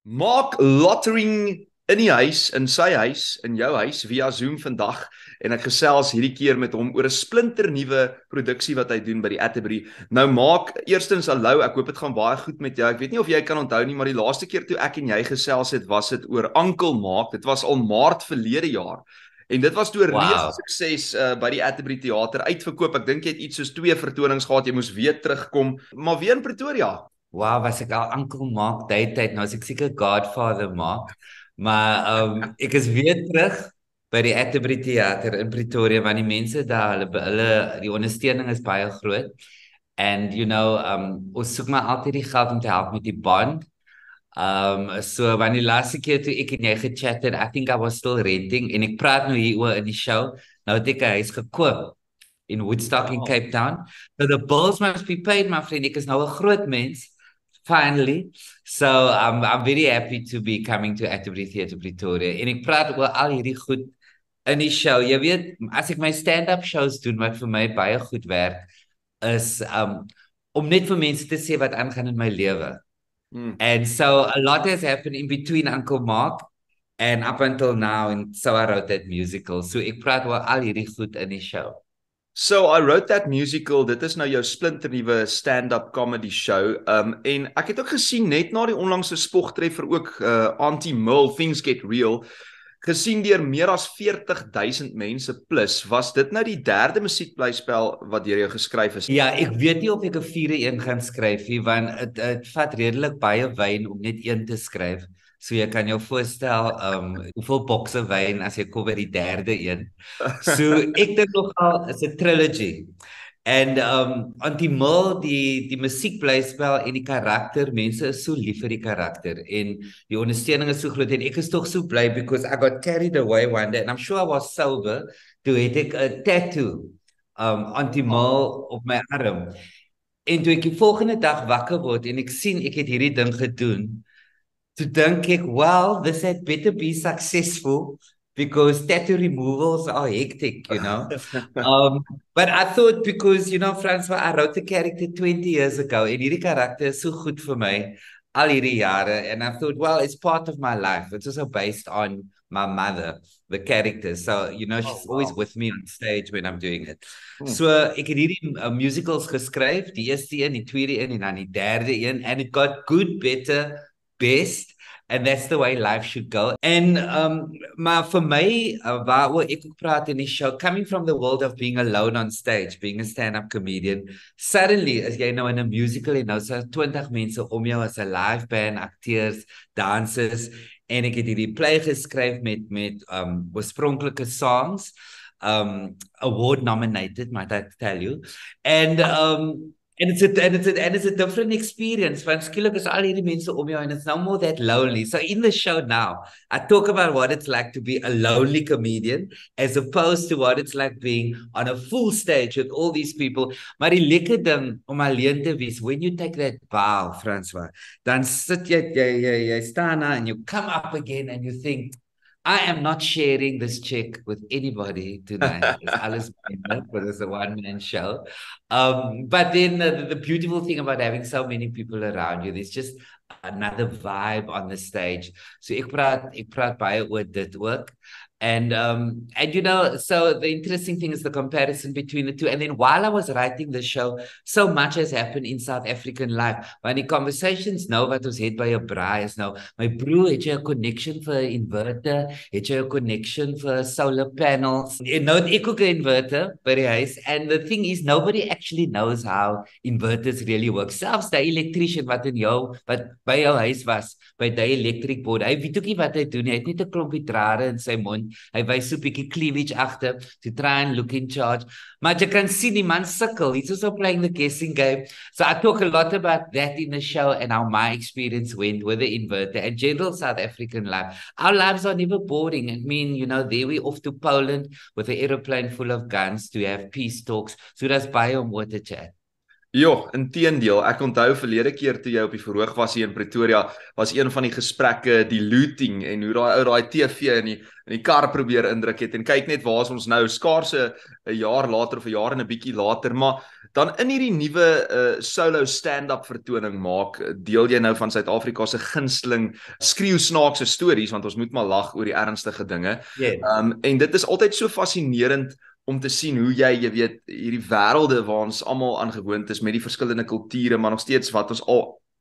Marc Lottering in die huis, in sy huis, in jou huis via Zoom vandag en ek gesels hierdie keer met hom oor 'n splinternuwe produksie wat hy doen by die Atterbury. Nou Marc, eerstens hallo, ek hoop dit gaan baie goed met jou. Ek weet nie of jy kan onthou nie, maar die laaste keer toe ek en jy gesels het, was dit oor Ankel Marc. Dit was al Maart verlede jaar. En dit was toe 'n reuse Wow. sukses by die Atterbury Theater uitverkoop. Ek dink jy het iets soos 2 vertonings gehad. Jy moes weer terugkom, maar weer in Pretoria. Wow, was ek al Uncle Mark tyd, nou is ek seker Godfather Mark. Maar ek is weer terug by die Atterbury Theater in Pretoria want die mense daar, die ondersteuning is baie groot. And ons soek maar altyd die geld om te help met die band. So want die laaste keer toe ek en jy gechat het, I think I was still renting en ek praat nou hier oor in die show. Nou het ek 'n huis gekoop in Woodstock in Wow. Cape Town. So the bills must be paid, my friend. Ek is nou 'n groot mens. Finally. So I'm very happy to be coming to Atterbury Theatre Pretoria. En ek praat oor al hierdie goed in die show. Jy weet, as ek my stand-up shows doen wat vir my baie goed werk, is om net vir mense te sê wat aangaan in my lewe. Hmm. And so a lot has happened in between Uncle Mark and up until now, and so I wrote that musical. So ek praat oor al hierdie goed in die show. So I wrote that musical. Dit is nou jou splinternuwe stand-up comedy show. En ek het ook gesien net na die onlangse spogtreffer ook Anti-Mill, Things Get Real, gesien deur meer as 40,000 mense plus. Was dit nou die derde musiekblyspel wat deur jou geskryf is? Ja, ek weet nie of ek 'n vierde een gaan skryf nie, want dit vat redelik baie wyn om net een te skryf. So jy kan jou voorstel hoeveel bokse wyn as jy kom by die derde een. So ek dink nogal is 'n trilogy. En Anti-Mill, die musiekblyspel en die karakter, mense is so lief vir die karakter en die ondersteuning is so groot en ek is tog so bly because I got carried away one day and I'm sure I was sober toe het ek 'n tattoo Anti-Mill op my arm. En toe ek die volgende dag wakker word en ek sien ek het hierdie ding gedoen, toe dink ek, well, this had better be successful because tattoo removals are hectic. But I thought because, Francois, I wrote the character 20 years ago en hierdie karakter is so goed vir my al hierdie jare and I thought, well, it's part of my life. It's also based on my mother, the character. So, she's always with me on stage when I'm doing it. So, ek het hierdie musicals geskryf, die eerste een, die tweede een en dan die derde een and it got good, better, best. And that's the way life should go. And maar vir my, waaroor ek ook praat in die show, coming from the world of being alone on stage, being a stand-up comedian, suddenly, as jy nou in 'n musical en nou so 20 mense om jou as 'n live band, akteurs, dansers, en ek het hierdie play geskryf met oorspronklike songs, award nominated, might I tell you. And it's a different experience. Want skielik is al hierdie mense om jou and it's no more that lonely. So in the show now, I talk about what it's like to be a lonely comedian as opposed to what it's like being on a full stage with all these people. Maar die lekker ding om alleen te wees, when you take that bow, Francois, dan sit jy staan daar and you come up again and you think, I am not sharing this check with anybody tonight. It's alles myne, because it's a one-man show. But then the beautiful thing about having so many people around you, there's just another vibe on the stage. So ek praat baie oor dit ook. And so the interesting thing is the comparison between the two. And then while I was writing the show, so much has happened in South African life. Want die conversations nou wat ons het by 'n braai is nou, my broer, het jy 'n connection vir 'n inverter? Het jy 'n connection vir solar panels? En nou het ek ook 'n inverter by die huis. And the thing is, nobody actually knows how inverters really work. Selfs die elektriesien wat by jou huis was, by die electric board, hy weet ook nie wat hy doen nie. Hy het net 'n klompie drade in sy mond. Hy wys so 'n bietjie cleavage agter to try and look in charge. Maar jy kan sien die man sukkel. He's also playing the guessing game. So I talk a lot about that in the show and how my experience went with the inverter and general South African life. Our lives are never boring. I mean, there we off to Poland with an aeroplane full of guns to have peace talks. So that's baie om oor te chat. Ja, inteendeel. Ek onthou verlede keer toe jy op die verhoog was hier in Pretoria, was een van die gesprekke die looting en hoe daai ou daai TV in die kar probeer indruk het en kyk net waar is ons nou skaarse 'n jaar later of 'n jaar en 'n bietjie later, maar dan in hierdie nuwe solo stand-up vertoning maak, deel jy nou van Suid-Afrika se gunsteling skreeu snaakse stories want ons moet maar lag oor die ernstige dinge. Yes. En dit is altyd so fascinerend om te sien hoe jy weet, hierdie wêrelde waar ons almal aangewoond is met die verskillende kulture, maar nog steeds wat ons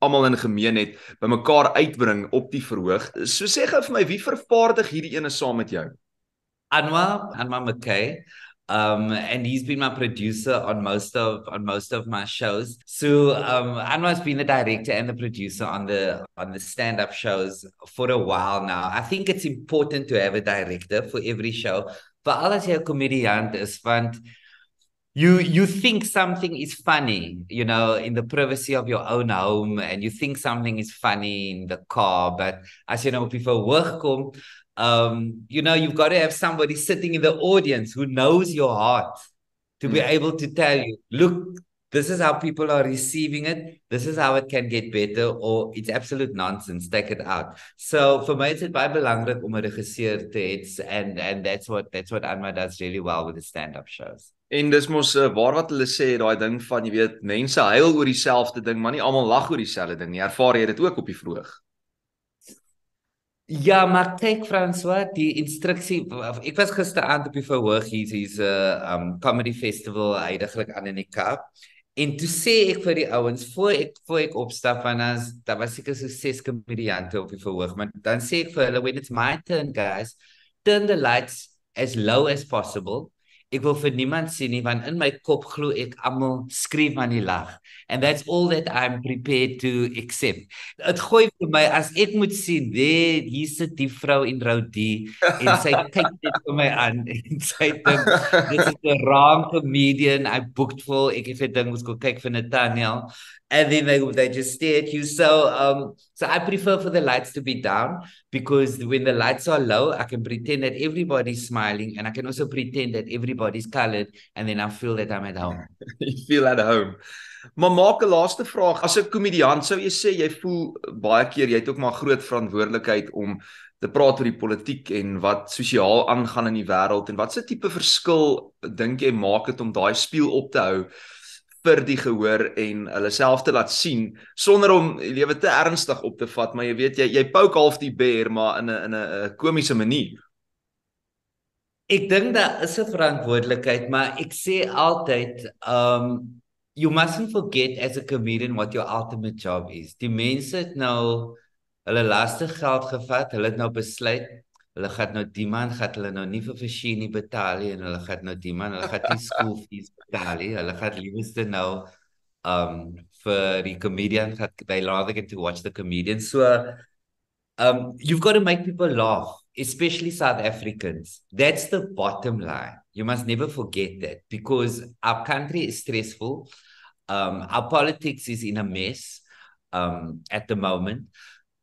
almal in gemeen het, by mekaar uitbring op die verhoog. So sê gou vir my, wie vervaardig hierdie ene saam met jou? Anwar McKay. And he's been my producer on most of my shows. So Anwar's been the director and the producer on the stand-up shows for a while now. I think it's important to have a director for every show. Veral as jy 'n komediant is, want you think something is funny, you know, in the privacy of your own home, and you think something is funny in the car, but as you know, people work come, you know, you've got to have somebody sitting in the audience who knows your heart to be able to tell you, look, this is how people are receiving it. This is how it can get better, or it's absolute nonsense. Take it out. So for me, it's baie belangrik om 'n regisseur te hê, and that's what Anma does really well with the stand-up shows. En dis mos waar wat hulle sê, daai ding van jy weet, mense huil oor dieselfde ding, maar nie almal lag oor dieselfde ding nie. Ervaar jy dit ook op die verhoog? Ja, maar kyk Francois, die instruksie, ek was gisteraand op die verhoog, hier's 'n comedy festival heidaglik aan in die Kaap. En toe sê ek vir die ouens voor ek opstap, want daar was seker so 6 komediante op die verhoog, maar dan sê ek vir hulle, when it's my turn guys, turn the lights as low as possible. Ek wil vir niemand sien nie, want in my kop glo ek almal skreeu van die lag. And that's all that I'm prepared to accept. Dit gooi vir my, as ek moet sien, hier sit die vrou in Rowdy en sy kyk net vir my aan en sy dink, this is the wrong comedian I booked for. Ek het gedink ons gaan kyk vir Nathaniel. And then they just stare at you. So I prefer for the lights to be down, because when the lights are low, I can pretend that everybody's smiling, and I can also pretend that everybody's colored, and then I feel that I'm at home. You feel at home. Maar maak 'n laaste vraag. As 'n komediant sou jy sê jy voel baie keer jy het ook maar groot verantwoordelikheid om te praat oor die politiek en wat sosiaal aangaan in die wêreld, en wat se tipe verskil dink jy maak dit om daai spieël op te hou vir die gehoor en hulle self te laat sien sonder om die lewe te ernstig op te vat, maar jy weet jy poke half die bear, maar in 'n komiese manier. Ek dink daar is 'n verantwoordelikheid, maar ek sê altyd you mustn't forget as a comedian what your ultimate job is. Die mense het nou hulle laaste geld gevat, hulle het nou besluit, hulle gaan nou die man gaan hulle nou nie vir Fashini betaal nie, en hulle gaan nou die man, hulle gaan nie school fees betaal nie, hulle gaan liewerste nou vir die comedian, they rather get to watch the comedian. So you've got to make people laugh, especially South Africans. That's the bottom line. You must never forget that, because our country is stressful. Our politics is in a mess at the moment.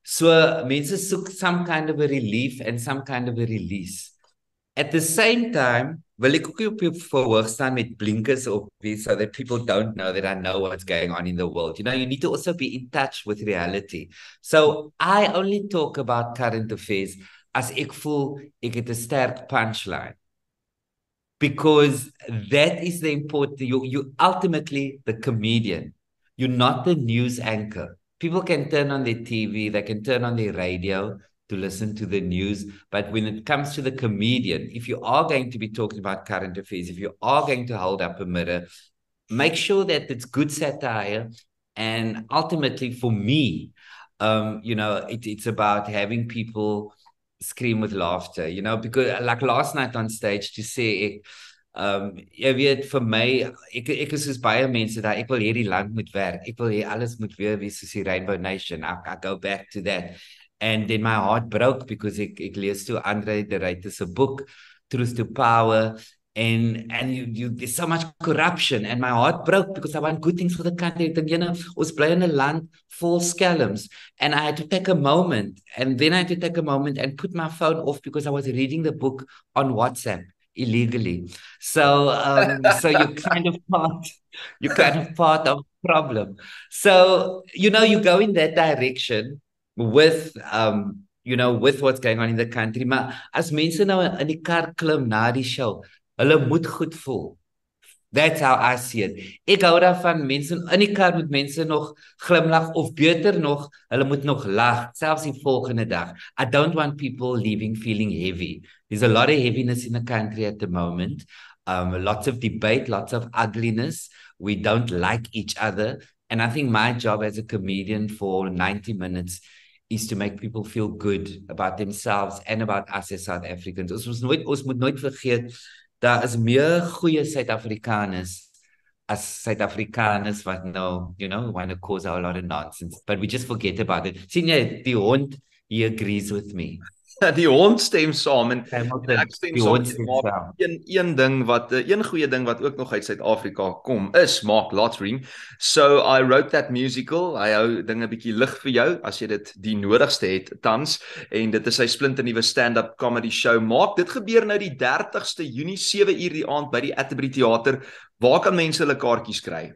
So mense soek some kind of a relief and some kind of a release. At the same time, wil ek ook op die verhoog staan met blinkers op, so that people don't know that I know what's going on in the world. You know, you need to also be in touch with reality. So I only talk about current affairs as ek voel ek het 'n sterk punchline. Because that is the important, you ultimately the comedian. You're not the news anchor. People can turn on their TV, they can turn on their radio to listen to the news, but when it comes to the comedian, if you are going to be talking about current affairs, if you are going to hold up a mirror, make sure that it's good satire, and ultimately for me, you know, it's about having people scream with laughter, you know, because like last night on stage to say, jy weet vir my, ek is soos baie mense daar, ek wil hierdie land moet werk, ek wil hier alles moet weer wees soos die Rainbow Nation, I go back to that, and then my heart broke because ek lees toe Andre de Ruyter se boek, Truth to Power, and there's so much corruption, and my heart broke because I want good things for the country. Ek dink, you know, ons bly in 'n land vol skelms, and I had to take a moment, and then I had to take a moment and put my phone off because I was reading the book on WhatsApp illegally. So you're kind of part of problem. So, you know, you go in that direction with you know, with what's going on in the country. Maar as mense nou in die kar klim na die show, hulle moet goed voel. That's how I see it. Ek hou daarvan mense in die kar moet mense nog glimlag of beter nog, hulle moet nog lag selfs die volgende dag. I don't want people leaving feeling heavy. There's a lot of heaviness in the country at the moment. Lots of debate, lots of ugliness. We don't like each other. And I think my job as a comedian for 90 minutes is to make people feel good about themselves and about us as South Africans. Ons moet nooit vergeet daar is meer goeie Suid-Afrikaners as Suid-Afrikaners wat nou, you know, want to cause a lot of nonsense. But we just forget about it. Sien jy, die hond, he agrees with me. Die hond stem saam en ek stem saam. Een ding wat een goeie ding wat ook nog uit Suid-Afrika kom is Marc Lottering. So I wrote that musical. Hy hou dinge bietjie lig vir jou as jy dit die nodigste het tans en dit is sy splinternuwe stand-up comedy show. Marc, dit gebeur nou die 30ste Junie 7 uur die aand by die Atterbury Theater. Waar kan mense hulle kaartjies kry?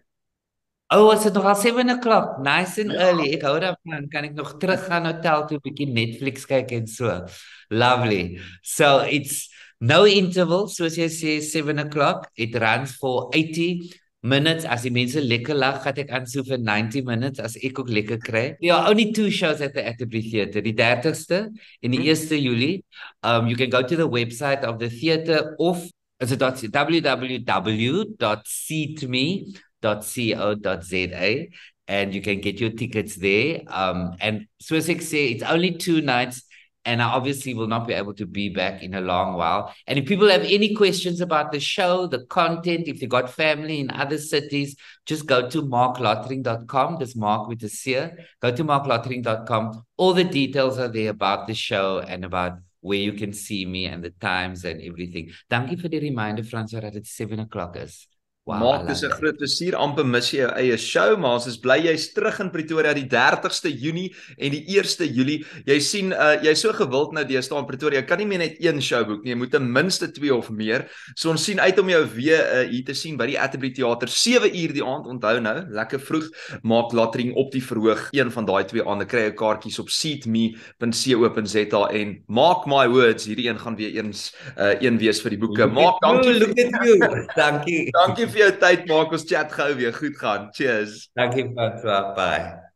Oh, is dit nog al 7 o'clock? Nice and early. Ek hou daarvan. Kan ek nog terug gaan hotel toe 'n bietjie Netflix kyk en so. Lovely. So it's no interval, soos jy sê 7 o'clock. It runs for 80 minutes. As die mense lekker lag, gaan ek aan so vir 90 minutes as ek ook lekker kry. There are only 2 shows at the Atterbury Theatre. Die 30ste en die 1 Julie. You can go to the website of the theatre of www.seatme.co.za and you can get your tickets there. And soos ek sê, it's only 2 nights and I obviously will not be able to be back in a long while. And if people have any questions about the show, the content, if they got family in other cities, just go to marclottering.com. There's Mark with a C. Go to marclottering.com. All the details are there about the show and about where you can see me and the times and everything. Dankie vir die reminder, Francois, dat dit 7 o'clock is. Wow, Maak dis 'n groot plesier, amper mis jy jou eie show, maar ons is bly jy's terug in Pretoria die 30ste Junie en die 1ste Julie. Jy sien jy's so gewild nou deesdae in Pretoria. Jy kan nie meer net een show boek nie, jy moet ten minste 2 of meer. So ons sien uit om jou weer hier te sien by die Atterbury Theater 7 uur die aand. Onthou nou, lekker vroeg. Marc Lottering op die verhoog. Een van daai 2 aande kry jy kaartjies op seatme.co.za en mark my words, hierdie een gaan weer eens een wees vir die boeke. Marc, dankie. Look at you. Dankie. Dankie vir jou tyd, Marc. Ons chat gou weer. Goed gaan. Cheers. Dankie, Francois. Bye.